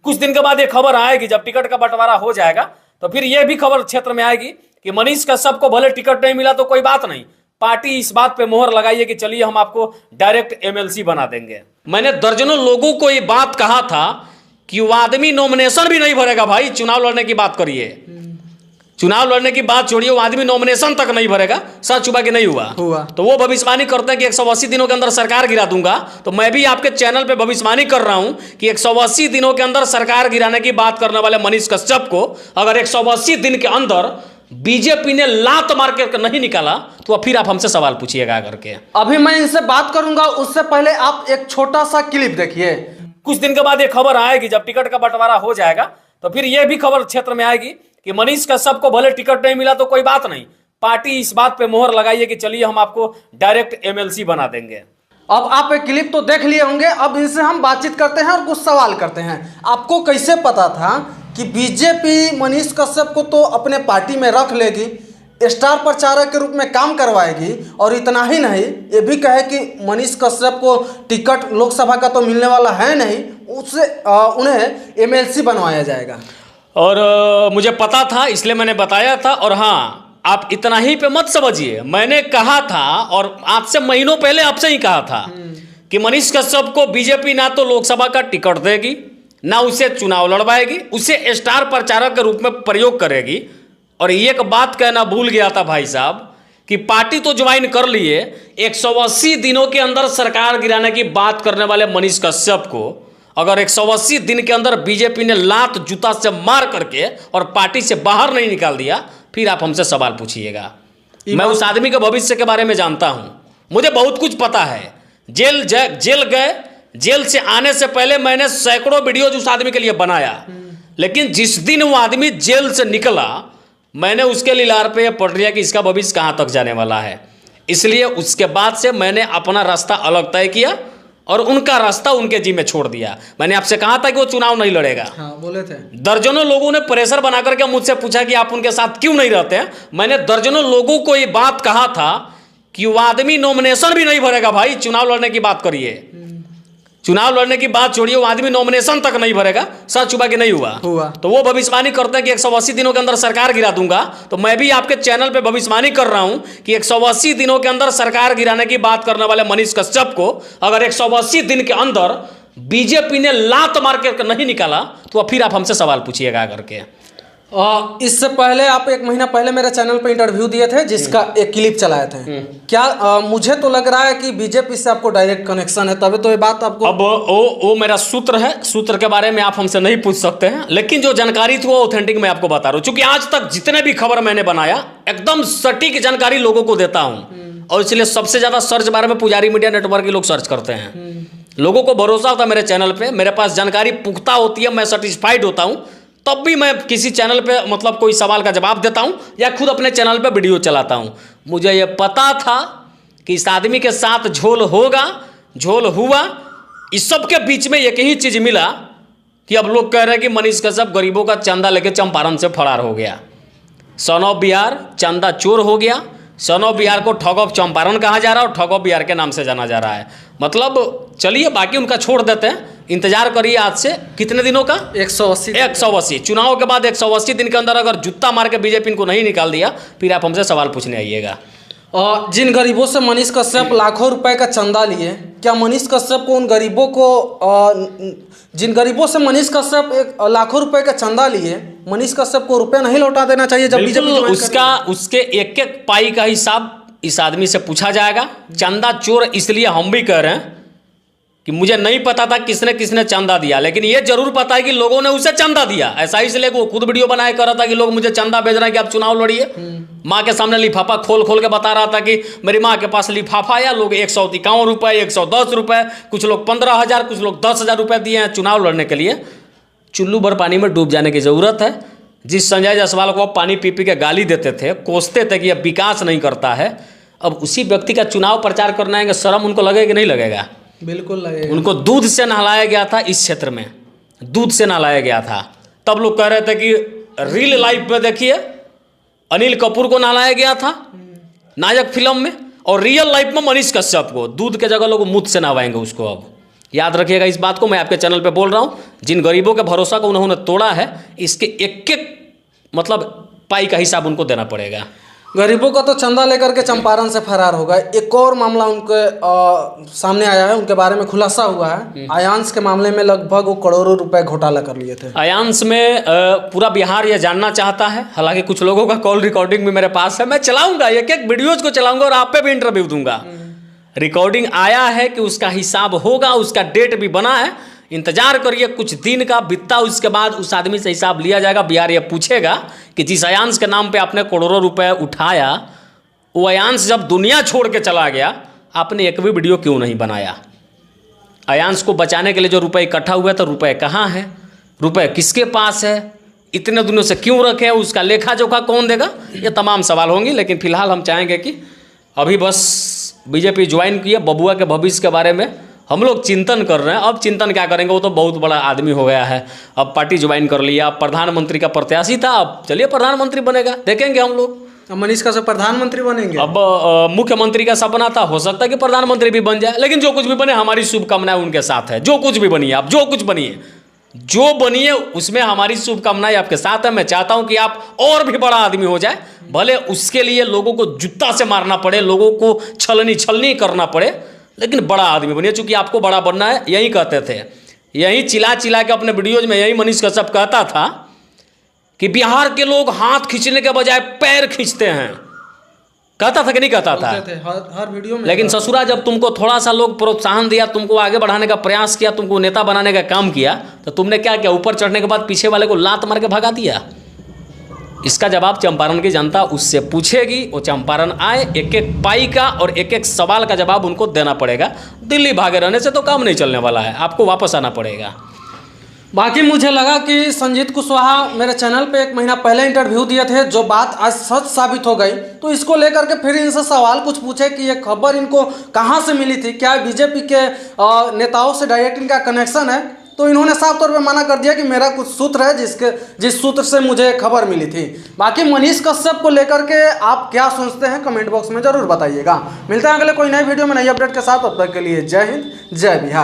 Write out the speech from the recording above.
कुछ दिन के बाद ये खबर आएगी, जब टिकट का बंटवारा हो जाएगा तो फिर ये भी खबर क्षेत्र में आएगी कि मनीष कश्यप को भले टिकट नहीं मिला तो कोई बात नहीं, पार्टी इस बात पे मोहर लगाई है कि चलिए हम आपको डायरेक्ट एमएलसी बना देंगे। मैंने दर्जनों लोगों को ये बात कहा था कि वो आदमी नॉमिनेशन भी नहीं भरेगा भाई, चुनाव लड़ने की बात करिए, चुनाव लड़ने की बात छोड़िए, वो आदमी नॉमिनेशन तक नहीं भरेगा। सच हुआ कि नहीं हुआ? तो वो भविष्यवाणी करते हैं कि 180 दिनों के अंदर सरकार गिरा दूंगा। तो मैं भी आपके चैनल पे भविष्यवाणी कर रहा हूं कि 180 दिनों के अंदर सरकार गिराने की बात करने वाले मनीष कश्यप को अगर 180 दिन के अंदर बीजेपी ने लात मार के नहीं निकाला तो फिर आप हमसे सवाल पूछिएगा करके। अभी मैं इनसे बात करूंगा, उससे पहले आप एक छोटा सा क्लिप देखिए। कुछ दिन के बाद ये खबर आएगी, जब टिकट का बंटवारा हो जाएगा तो फिर ये भी खबर क्षेत्र में आएगी कि मनीष कश्यप को भले टिकट नहीं मिला तो कोई बात नहीं, पार्टी इस बात पे मोहर लगाई है कि चलिए हम आपको डायरेक्ट एमएलसी बना देंगे। अब आप एक क्लिप तो देख लिए होंगे, अब इनसे हम बातचीत करते हैं और कुछ सवाल करते हैं। आपको कैसे पता था कि बीजेपी मनीष कश्यप को तो अपने पार्टी में रख लेगी, स्टार प्रचारक के रूप में काम करवाएगी, और इतना ही नहीं ये भी कहे कि मनीष कश्यप को टिकट लोकसभा का तो मिलने वाला है नहीं, उससे उन्हें एमएलसी बनवाया जाएगा। और मुझे पता था इसलिए मैंने बताया था। और हाँ, आप इतना ही पे मत समझिए, मैंने कहा था और आज से महीनों पहले आपसे ही कहा था कि मनीष कश्यप को बीजेपी ना तो लोकसभा का टिकट देगी, ना उसे चुनाव लड़वाएगी, उसे स्टार प्रचारक के रूप में प्रयोग करेगी। और एक बात कहना भूल गया था भाई साहब कि पार्टी तो ज्वाइन कर लिए, 180 दिनों के अंदर सरकार गिराने की बात करने वाले मनीष कश्यप को अगर 180 दिन के अंदर बीजेपी ने लात जूता से मार करके और पार्टी से बाहर नहीं निकाल दिया, फिर आप हमसे सवाल पूछिएगा। मैं उस आदमी के भविष्य के बारे में जानता हूं, मुझे बहुत कुछ पता है। जेल गए, जेल से आने से पहले मैंने सैकड़ों वीडियो उस आदमी के लिए बनाया, लेकिन जिस दिन वो आदमी जेल से निकला मैंने उसके लिलार पे पढ़ लिया कि इसका भविष्य कहां तक जाने वाला है। इसलिए उसके बाद से मैंने अपना रास्ता अलग तय किया और उनका रास्ता उनके जी में छोड़ दिया। मैंने आपसे कहा था कि वो चुनाव नहीं लड़ेगा। हाँ, बोले थे। दर्जनों लोगों ने प्रेशर बना करके मुझसे पूछा कि आप उनके साथ क्यों नहीं रहते हैं। मैंने दर्जनों लोगों को ये बात कहा था कि वो आदमी नॉमिनेशन भी नहीं भरेगा भाई, चुनाव लड़ने की बात करिए, चुनाव लड़ने की बात छोड़िए, वो आदमी नॉमिनेशन तक नहीं भरेगा। सच हुआ कि नहीं हुआ? तो वो भविष्यवाणी करते हैं कि 180 दिनों के अंदर सरकार गिरा दूंगा। तो मैं भी आपके चैनल पे भविष्यवाणी कर रहा हूं कि 180 दिनों के अंदर सरकार गिराने की बात करने वाले मनीष कश्यप को अगर 180 दिन के अंदर बीजेपी ने लात मार के नहीं निकाला तो फिर आप हमसे सवाल पूछिएगा करके। इससे पहले आप एक महीना पहले मेरे चैनल पे इंटरव्यू दिए थे जिसका एक क्लिप चलाए थे। क्या मुझे तो लग रहा है कि बीजेपी से आपको डायरेक्ट कनेक्शन है, तभी तो ये बात आपको। अब वो मेरा सूत्र है, सूत्र के बारे में आप हमसे नहीं पूछ सकते हैं, लेकिन जो जानकारी थी वो ऑथेंटिक मैं आपको बता रहा हूँ। चूंकि आज तक जितने भी खबर मैंने बनाया एकदम सटीक जानकारी लोगों को देता हूँ, और इसलिए सबसे ज्यादा सर्च बारे में पुजारी मीडिया नेटवर्क के लोग सर्च करते हैं। लोगों को भरोसा होता है मेरे चैनल पे, मेरे पास जानकारी पुख्ता होती है, मैं सेटिस्फाइड होता हूँ, तब भी मैं किसी चैनल पे मतलब कोई सवाल का जवाब देता हूं या खुद अपने चैनल पे वीडियो चलाता हूं। मुझे ये पता था कि इस आदमी के साथ झोल होगा, झोल हुआ। इस सब के बीच में एक ही चीज मिला कि अब लोग कह रहे हैं कि मनीष कश्यप गरीबों का चंदा लेके चंपारण से फरार हो गया, सन ऑफ बिहार चंदा चोर हो गया। सन ऑफ बिहार को ठग ऑफ चंपारण कहा जा रहा है और ठग ऑफ बिहार के नाम से जाना जा रहा है। मतलब चलिए बाकी उनका छोड़ देते हैं, इंतजार करिए आज से कितने दिनों का, 180 चुनाव के बाद 180 दिन के अंदर अगर जूता मार के बीजेपी इनको नहीं निकाल दिया फिर आप हमसे सवाल पूछने आइएगा। जिन गरीबों से मनीष कश्यप लाखों रुपए का चंदा लिए, क्या मनीष कश्यप को उन गरीबों को जिन गरीबों से मनीष कश्यप एक लाखों रुपए का चंदा लिए, मनीष कश्यप को रुपए नहीं लौटा देना चाहिए? जब बीजेपी उसके एक एक पाई का हिसाब इस आदमी से पूछा जाएगा। चंदा चोर इसलिए हम भी कह रहे हैं कि मुझे नहीं पता था किसने किसने चंदा दिया, लेकिन ये जरूर पता है कि लोगों ने उसे चंदा दिया। ऐसा ही इसलिए वो खुद वीडियो बनाए कर रहा था कि लोग मुझे चंदा भेज रहे हैं कि आप चुनाव लड़िए। माँ के सामने लिफाफा खोल खोल के बता रहा था कि मेरी माँ के पास लिफाफा आया, लोग 151 रुपये, 110 रुपये, कुछ लोग 15,000, कुछ लोग 10,000 रुपये दिए हैं चुनाव लड़ने के लिए। चुल्लू भर पानी में डूब जाने की ज़रूरत है। जिस संजय जायसवाल को पानी पी पी के गाली देते थे, कोसते थे कि यह विकास नहीं करता है, अब उसी व्यक्ति का चुनाव प्रचार करना है, शर्म उनको लगेगा कि नहीं लगेगा? बिल्कुल लगेगा। उनको दूध से नहलाया गया था, इस क्षेत्र में दूध से नहलाया गया था। तब लोग कह रहे थे कि रियल लाइफ में देखिए अनिल कपूर को नहलाया गया था नायक फिल्म में, और रियल लाइफ में मनीष कश्यप को दूध के जगह लोग मुझ से नहवाएंगे उसको। अब याद रखिएगा इस बात को, मैं आपके चैनल पे बोल रहा हूँ। जिन गरीबों के भरोसा को उन्होंने तोड़ा है, इसके एक एक मतलब पाई का हिसाब उनको देना पड़ेगा। गरीबों का तो चंदा लेकर के चंपारण से फरार हो गए। एक और मामला उनके सामने आया है, उनके बारे में खुलासा हुआ है। आयांश के मामले में लगभग वो करोड़ों रुपए घोटाला कर लिए थे। आयांश में पूरा बिहार ये जानना चाहता है, हालांकि कुछ लोगों का कॉल रिकॉर्डिंग भी मेरे पास है। मैं चलाऊंगा, एक एक वीडियोज को चलाऊंगा और आप पे भी इंटरव्यू दूंगा। रिकॉर्डिंग आया है कि उसका हिसाब होगा, उसका डेट भी बना है। इंतजार करिए, कुछ दिन का बिता, उसके बाद उस आदमी से हिसाब लिया जाएगा। बिहार ये पूछेगा कि जिस आयांश के नाम पे आपने करोड़ों रुपए उठाया, वो आयांश जब दुनिया छोड़ के चला गया, आपने एक भी वीडियो क्यों नहीं बनाया? आयांश को बचाने के लिए जो रुपए इकट्ठा हुए तो रुपए कहाँ है, रुपए किसके पास है, इतने दिनों से क्यों रखे, उसका लेखा जोखा कौन देगा? ये तमाम सवाल होंगे। लेकिन फिलहाल हम चाहेंगे कि अभी बस बीजेपी ज्वाइन किए, बबुआ के भविष्य के बारे में हम लोग चिंतन कर रहे हैं। अब चिंतन क्या करेंगे, वो तो बहुत बड़ा आदमी हो गया है, अब पार्टी ज्वाइन कर लिया, अब प्रधानमंत्री का प्रत्याशी था, अब चलिए प्रधानमंत्री बनेगा, देखेंगे हम लोग। मनीष का सब प्रधानमंत्री बनेंगे। अब मुख्यमंत्री का सपना था, हो सकता है कि प्रधानमंत्री भी बन जाए। लेकिन जो कुछ भी बने, हमारी शुभकामनाएं उनके साथ है। जो कुछ भी बनिए आप, जो कुछ बनिए, जो बनिए, उसमें हमारी शुभकामनाएं आपके साथ है। मैं चाहता हूं कि आप और भी बड़ा आदमी हो जाए, भले उसके लिए लोगों को जूता से मारना पड़े, लोगों को छलनी करना पड़े, लेकिन बड़ा आदमी बनिए। चूंकि आपको बड़ा बनना है, यही कहते थे, यही चिल्ला के अपने वीडियोज में यही मनीष कश्यप कहता था कि बिहार के लोग हाथ खींचने के बजाय पैर खींचते हैं। कहता था कि नहीं कहता था? हर वीडियो में। लेकिन ससुरा, जब तुमको थोड़ा सा लोग प्रोत्साहन दिया, तुमको आगे बढ़ाने का प्रयास किया, तुमको नेता बनाने का काम किया, तो तुमने क्या किया? ऊपर चढ़ने के बाद पीछे वाले को लात मार के भगा दिया। इसका जवाब चंपारण की जनता उससे पूछेगी। वो चंपारण आए, एक एक पाई का और एक एक सवाल का जवाब उनको देना पड़ेगा। दिल्ली भागे रहने से तो काम नहीं चलने वाला है, आपको वापस आना पड़ेगा। बाकी मुझे लगा कि संजीत कुशवाहा मेरे चैनल पे 1 महीना पहले इंटरव्यू दिए थे, जो बात आज सच साबित हो गई, तो इसको लेकर के फिर इनसे सवाल कुछ पूछे कि ये खबर इनको कहाँ से मिली थी, क्या बीजेपी के नेताओं से डायरेक्ट इनका कनेक्शन है? तो इन्होंने साफ तौर पे मना कर दिया कि मेरा कुछ सूत्र है जिस सूत्र से मुझे खबर मिली थी। बाकी मनीष कश्यप को लेकर के आप क्या सोचते हैं, कमेंट बॉक्स में जरूर बताइएगा। मिलते हैं अगले कोई नई वीडियो में नई अपडेट के साथ। तब तक के लिए जय हिंद, जय बिहार।